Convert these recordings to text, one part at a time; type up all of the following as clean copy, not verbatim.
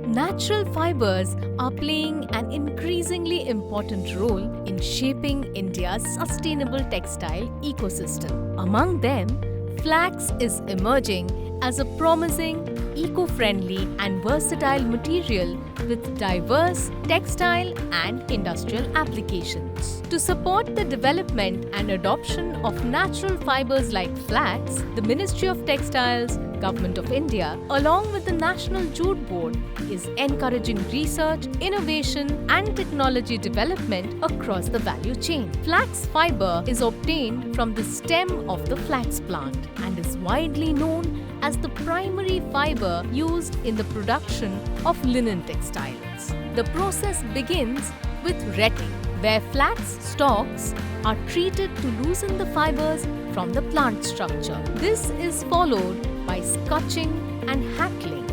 Natural fibers are playing an increasingly important role in shaping India's sustainable textile ecosystem. Among them, flax is emerging as a promising, eco-friendly and versatile material with diverse textile and industrial applications. To support the development and adoption of natural fibers like flax, the Ministry of Textiles, Government of India, along with the National Jute Board, is encouraging research, innovation and technology development across the value chain. Flax fiber is obtained from the stem of the flax plant and is widely known as the primary fiber used in the production of linen textiles. The process begins with retting, where flax stalks are treated to loosen the fibers from the plant structure. This is followed by scutching and hackling,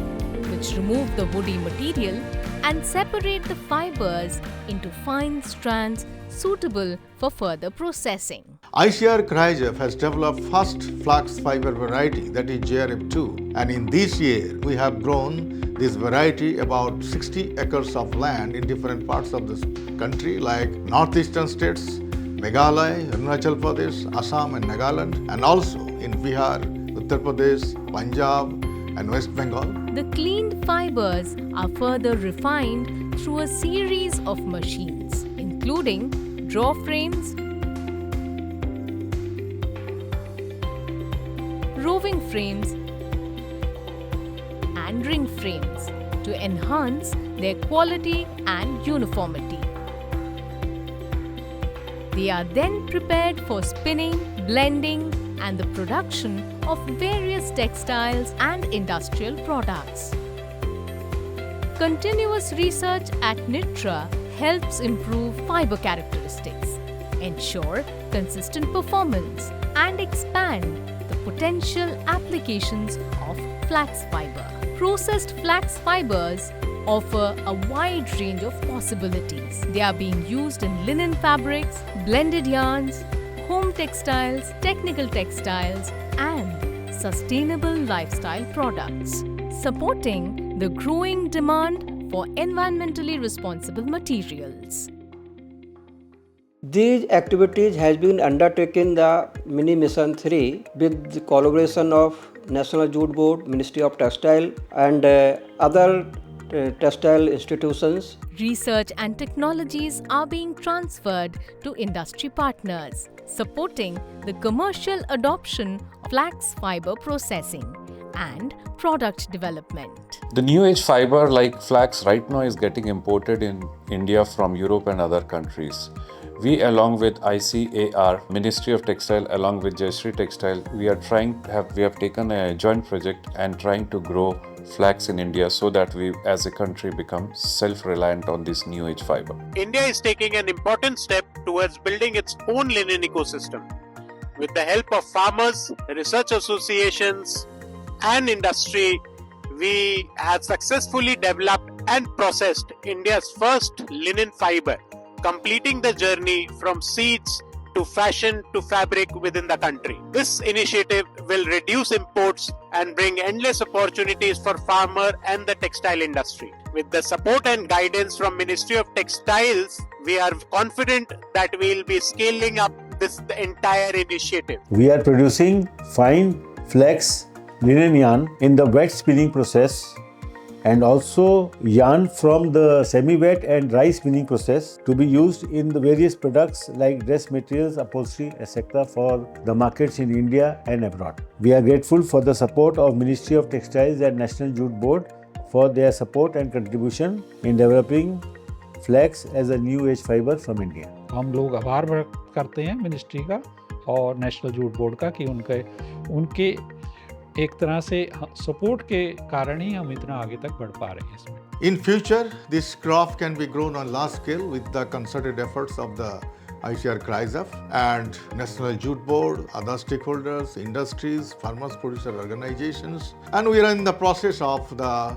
which remove the woody material and separate the fibers into fine strands suitable for further processing. ICAR Kryzev has developed first flax fiber variety, that is JRF2, and in this year we have grown this variety about 60 acres of land in different parts of the country like northeastern states, Meghalaya, Arunachal Pradesh, Assam and Nagaland, and also in Bihar, Uttar Pradesh, Punjab and West Bengal. The cleaned fibers are further refined through a series of machines, including draw frames, roving frames and ring frames to enhance their quality and uniformity. They are then prepared for spinning, blending and the production of various textiles and industrial products. Continuous research at NITRA helps improve fiber characteristics, ensure consistent performance and expand the potential applications of flax fiber. Processed flax fibers offer a wide range of possibilities. They are being used in linen fabrics, blended yarns, home textiles, technical textiles, and sustainable lifestyle products, supporting the growing demand for environmentally responsible materials. These activities has been undertaken the Mini Mission 3 with the collaboration of National Jute Board, Ministry of Textile and other textile institutions. Research and technologies are being transferred to industry partners, supporting the commercial adoption of flax fiber processing and product development. The new age fiber like flax right now is getting imported in India from Europe and other countries. We, along with ICAR, Ministry of Textile, along with Jayashree Textile, we have taken a joint project and trying to grow flax in India so that we as a country become self-reliant on this new age fiber. India is taking an important step towards building its own linen ecosystem. With the help of farmers, research associations and industry, we have successfully developed and processed India's first linen fiber, completing the journey from seeds to fashion to fabric within the country. This initiative will reduce imports and bring endless opportunities for farmer and the textile industry. With the support and guidance from Ministry of Textiles, we are confident that we will be scaling up this entire initiative. We are producing fine flax linen yarn in the wet spinning process and also yarn from the semi-wet and dry spinning process to be used in the various products like dress materials, upholstery, etc. for the markets in India and abroad. We are grateful for the support of Ministry of Textiles and National Jute Board for their support and contribution in developing flax as a new age fiber from India. हम लोग आभार व्यक्त करते हैं ministry का और national jute board का कि उनके एक तरह से सपोर्ट के कारण ही हम इतना आगे तक बढ़ पा रहे हैं इसमें. In future, this crop can be grown on large scale with the concerted efforts of the ICAR Kryzev and National Jute Board, other stakeholders, industries, farmers producer organizations, and we are in the process of the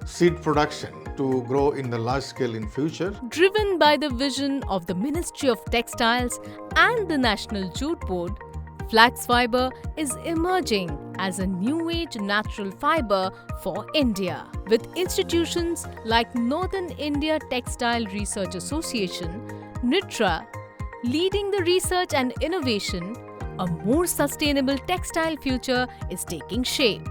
seed production to grow in the large scale in future. Driven by the vision of the Ministry of Textiles and the National Jute Board, Flax fiber is emerging as a new age natural fiber for India, with institutions like Northern India Textile Research Association, NITRA, leading the research and innovation. A more sustainable textile future is taking shape.